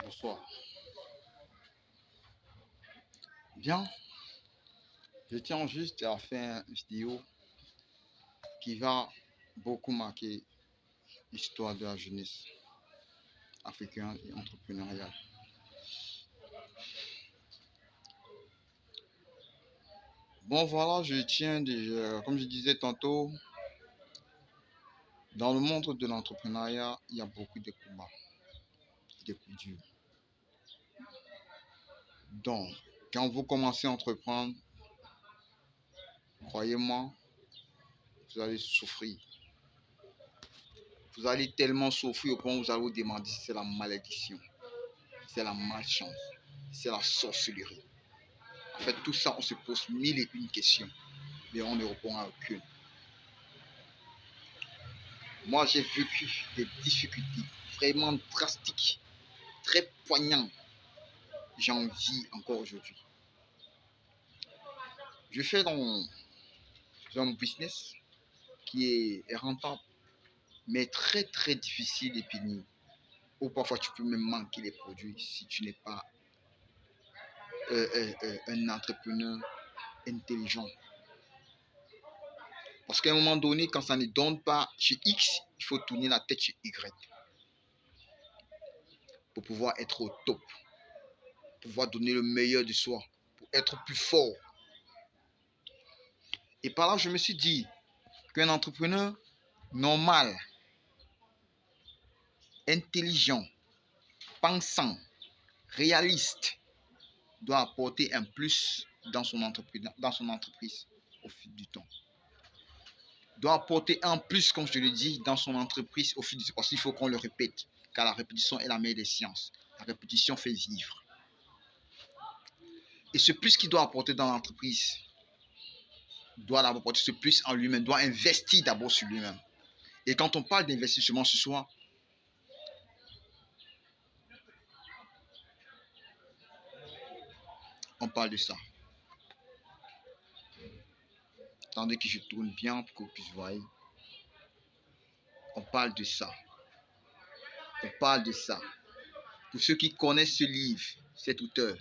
Bonsoir. Bien, je tiens juste à faire une vidéo qui va beaucoup marquer l'histoire de la jeunesse africaine et entrepreneuriale. Bon voilà, je tiens déjà, comme je disais tantôt, dans le monde de l'entrepreneuriat, il y a beaucoup de combats, de coups durs. Donc, quand vous commencez à entreprendre, croyez-moi, vous allez souffrir. Vous allez tellement souffrir au point où vous allez vous demander si c'est la malédiction, c'est la malchance, c'est la sorcellerie. En fait, tout ça, on se pose mille et une questions, mais on ne répond à aucune. Moi, j'ai vécu des difficultés vraiment drastiques, très poignantes. J'en vis encore aujourd'hui. Je fais dans un business qui est rentable, mais très très difficile et pénible. Ou parfois, tu peux même manquer les produits si tu n'es pas un entrepreneur intelligent. Parce qu'à un moment donné, quand ça ne donne pas chez X, il faut tourner la tête chez Y pour pouvoir être au top, pour pouvoir donner le meilleur de soi, pour être plus fort. Et par là, je me suis dit qu'un entrepreneur normal, intelligent, pensant, réaliste, doit apporter un plus dans son entreprise au fil du temps. Doit apporter un plus, comme je le dis, dans son entreprise au fil du temps. Parce qu'il faut qu'on le répète, car la répétition est la mère des sciences. La répétition fait vivre. Et ce plus qu'il doit apporter dans l'entreprise, doit d'abord apporter ce plus en lui-même, doit investir d'abord sur lui-même. Et quand on parle d'investissement ce soir, on parle de ça. Attendez que je tourne bien pour que vous puissiez voir. On parle de ça. On parle de ça. Pour ceux qui connaissent ce livre, cet auteur,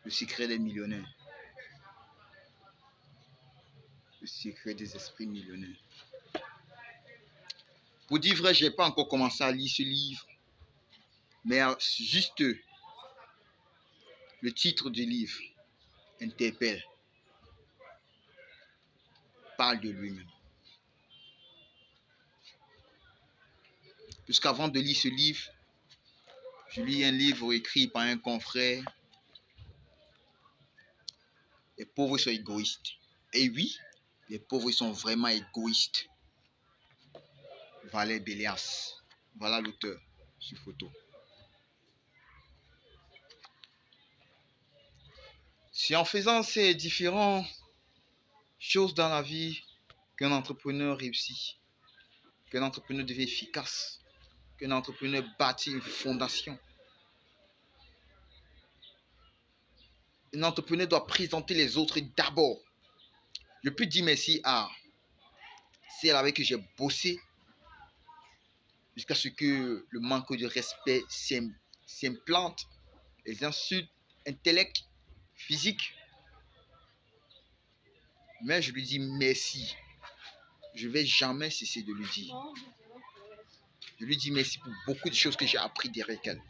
Le secret des millionnaires. Le secret des esprits millionnaires. Pour dire vrai, je n'ai pas encore commencé à lire ce livre. Mais juste le titre du livre interpelle. Parle de lui-même. Puisqu'avant de lire ce livre, je lis un livre écrit par un confrère. Les pauvres sont égoïstes. Et oui, les pauvres sont vraiment égoïstes. Valère Bélias. Voilà l'auteur sur photo. C'est en faisant ces différentes choses dans la vie qu'un entrepreneur réussit, qu'un entrepreneur devient efficace, qu'un entrepreneur bâtit une fondation. Un entrepreneur doit présenter les autres d'abord. Je peux dire merci à celle avec qui j'ai bossé jusqu'à ce que le manque de respect s'implante, les insultes, intellect, physique. Mais je lui dis merci. Je ne vais jamais cesser de lui dire. Je lui dis merci pour beaucoup de choses que j'ai appris derrière elle.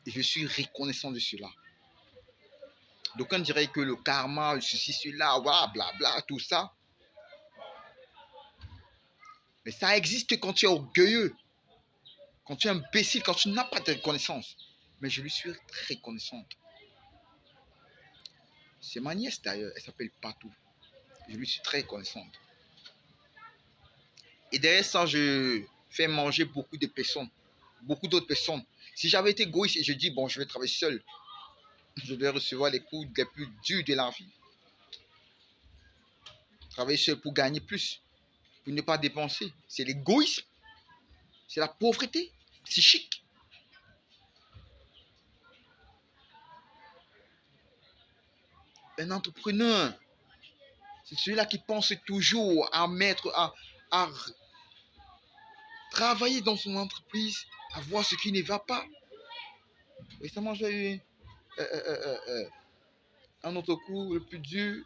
Et je suis reconnaissant de cela. Donc on dirait que le karma, ceci, cela, voilà, blabla, tout ça. Mais ça existe quand tu es orgueilleux, quand tu es imbécile, quand tu n'as pas de reconnaissance. Mais je lui suis très reconnaissante. C'est ma nièce d'ailleurs, elle s'appelle Patou. Je lui suis très reconnaissante. Et derrière ça, je fais manger beaucoup de personnes, beaucoup d'autres personnes. Si j'avais été égoïste et je dis, bon, je vais travailler seul, je vais recevoir les coups les plus durs de la vie. Travailler seul pour gagner plus, pour ne pas dépenser. C'est l'égoïsme, c'est la pauvreté psychique. Un entrepreneur, c'est celui-là qui pense toujours à mettre, à travailler dans son entreprise, à voir ce qui ne va pas. Récemment, j'ai eu un autre coup, le plus dur.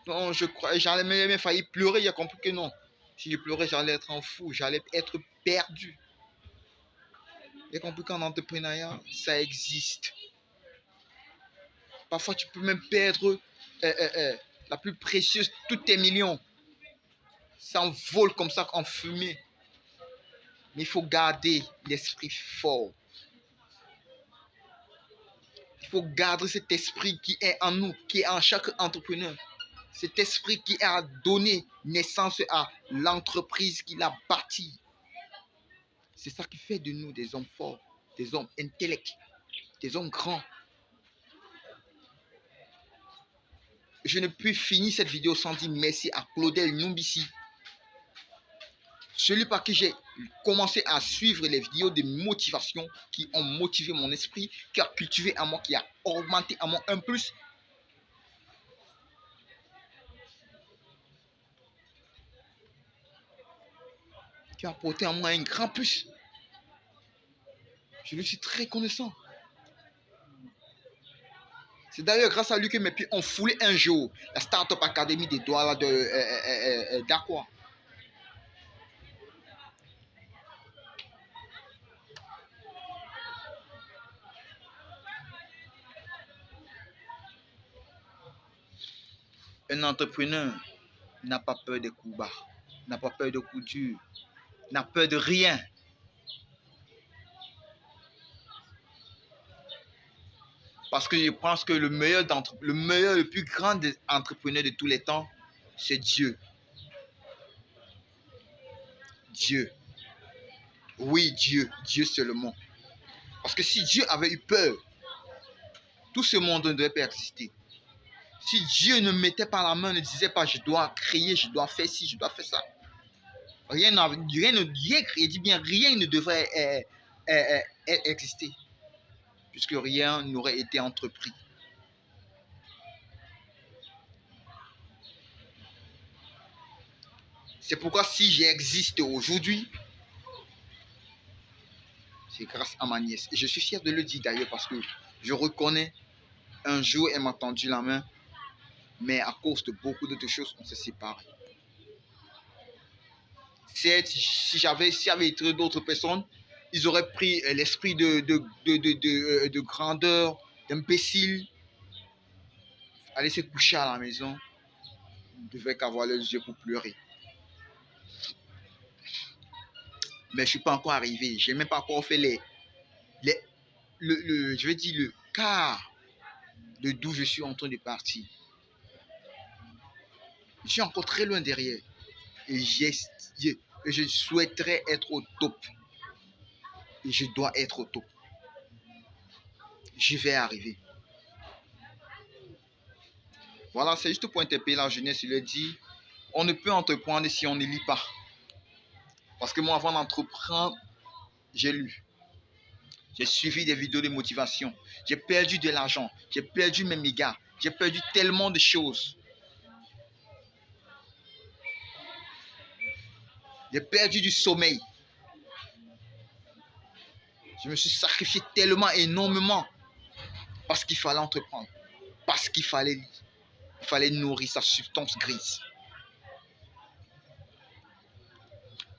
Non, je crois, j'allais même failli pleurer, il a compris que non. Si je pleurais, j'allais être un fou, j'allais être perdu. Il a compris qu'en entrepreneuriat, ça existe. Parfois, tu peux même perdre la plus précieuse, tous tes millions. Ça envole comme ça en fumée. Mais il faut garder l'esprit fort. Il faut garder cet esprit qui est en nous, qui est en chaque entrepreneur. Cet esprit qui a donné naissance à l'entreprise qu'il a bâtie. C'est ça qui fait de nous des hommes forts, des hommes intellectuels, des hommes grands. Je ne puis finir cette vidéo sans dire merci à Claudel Numbissi, celui par qui j'ai commencé à suivre les vidéos de motivation qui ont motivé mon esprit, qui a cultivé en moi, qui a augmenté en moi un plus. Qui a apporté en moi un grand plus. Je lui suis très reconnaissant. C'est d'ailleurs grâce à lui que mes pieds ont foulé un jour la Startup Academy des Douala d'Aqua. Un entrepreneur n'a pas peur des coups bas, n'a pas peur de coups durs, n'a peur de rien. Parce que je pense que le meilleur, le plus grand des entrepreneurs de tous les temps, c'est Dieu. Dieu. Oui, Dieu. Dieu seulement. Parce que si Dieu avait eu peur, tout ce monde ne devait pas exister. Si Dieu ne mettait pas la main, ne disait pas je dois créer, je dois faire ci, je dois faire ça. Rien ne devrait exister. Puisque rien n'aurait été entrepris. C'est pourquoi si j'existe aujourd'hui, c'est grâce à ma nièce. Et je suis fier de le dire d'ailleurs parce que je reconnais, un jour elle m'a tendu la main, mais à cause de beaucoup d'autres choses, on s'est séparés. Si j'avais été d'autres personnes, ils auraient pris l'esprit de grandeur, d'imbécile, aller se coucher à la maison, ils ne devaient qu'avoir les yeux pour pleurer. Mais je ne suis pas encore arrivé. Je n'ai même pas encore fait le quart de d'où je suis en train de partir. Je suis encore très loin derrière. Et je souhaiterais être au top. Et je dois être au top. Je vais arriver. Voilà, c'est juste pour interpeller la jeunesse. Il a dit, on ne peut entreprendre si on ne lit pas. Parce que moi, avant d'entreprendre, j'ai lu. J'ai suivi des vidéos de motivation. J'ai perdu de l'argent. J'ai perdu mes mégas. J'ai perdu tellement de choses. J'ai perdu du sommeil. Je me suis sacrifié tellement, énormément. Parce qu'il fallait entreprendre. Parce qu'il fallait lire. Il fallait nourrir sa substance grise.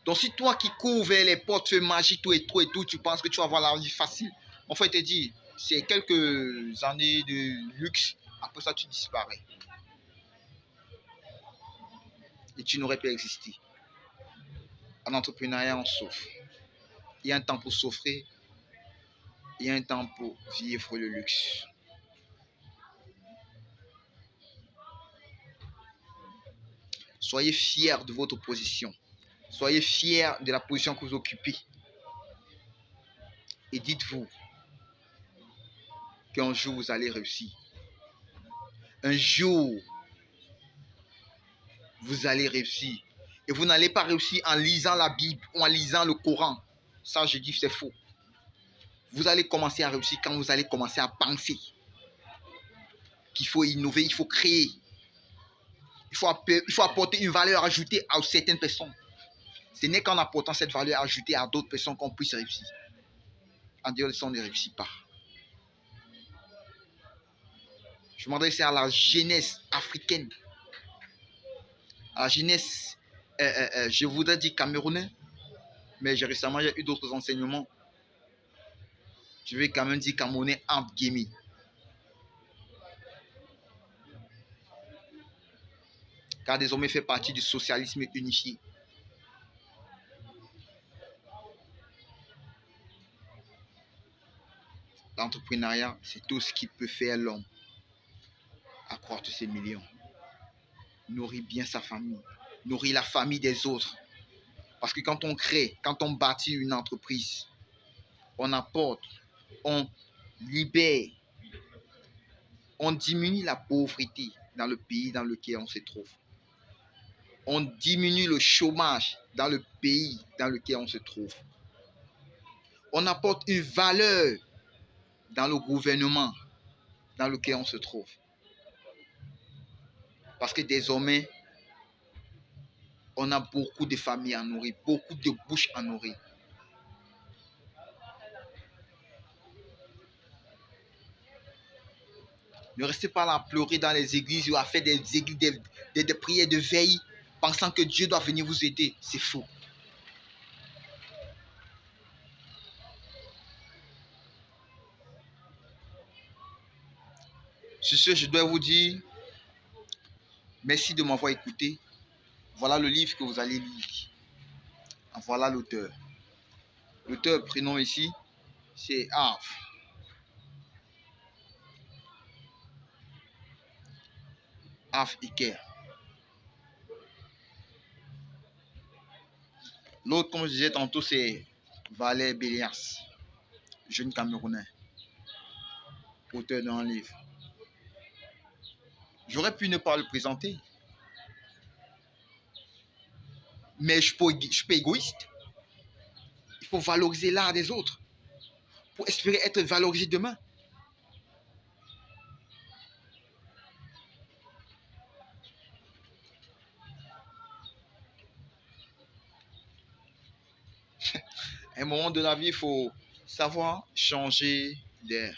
Donc si toi qui cours vers les portefeuilles magiques, tout et tout, tu penses que tu vas avoir la vie facile, en fait, te dire, c'est quelques années de luxe, après ça tu disparais. Et tu n'aurais pas existé. En entrepreneuriat, on souffre. Il y a un temps pour souffrir, il y a un temps pour vivre le luxe. Soyez fiers de votre position. Soyez fiers de la position que vous occupez. Et dites-vous qu'un jour vous allez réussir. Un jour, vous allez réussir. Et vous n'allez pas réussir en lisant la Bible ou en lisant le Coran. Ça, je dis, c'est faux. Vous allez commencer à réussir quand vous allez commencer à penser qu'il faut innover, il faut créer. Il faut apporter une valeur ajoutée à certaines personnes. Ce n'est qu'en apportant cette valeur ajoutée à d'autres personnes qu'on puisse réussir. En dehors de ça, on ne réussit pas. Je m'adresse à la jeunesse africaine, à la jeunesse, je voudrais dire camerounais, mais récemment j'ai eu d'autres enseignements. Je vais quand même dire camerounais entre guillemets. Car désormais fait partie du socialisme unifié. L'entrepreneuriat, c'est tout ce qui peut faire l'homme accroître ses millions. Nourrir bien sa famille, nourrir la famille des autres. Parce que quand on crée, quand on bâtit une entreprise, on apporte, on libère, on diminue la pauvreté dans le pays dans lequel on se trouve. On diminue le chômage dans le pays dans lequel on se trouve. On apporte une valeur dans le gouvernement dans lequel on se trouve. Parce que désormais, on a beaucoup de familles à nourrir, beaucoup de bouches à nourrir. Ne restez pas là à pleurer dans les églises ou à faire des prières de veille pensant que Dieu doit venir vous aider. C'est faux. Sur ce, je dois vous dire merci de m'avoir écouté. Voilà le livre que vous allez lire. Voilà l'auteur. L'auteur, prénom ici, c'est Arf. Arf Iker. L'autre, comme je disais tantôt, c'est Valère Bélias, jeune Camerounais, auteur d'un livre. J'aurais pu ne pas le présenter, mais je suis pas égoïste. Il faut valoriser l'art des autres pour espérer être valorisé demain. À un moment de la vie, il faut savoir changer d'air.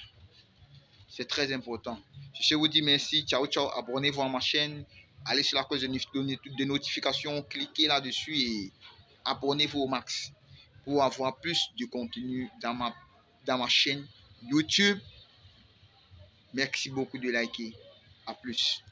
C'est très important. Je vous dis merci. Ciao, ciao. Abonnez-vous à ma chaîne. Allez sur la cloche de notification. Cliquez là-dessus et abonnez-vous au max pour avoir plus de contenu dans ma chaîne YouTube. Merci beaucoup de liker. À plus.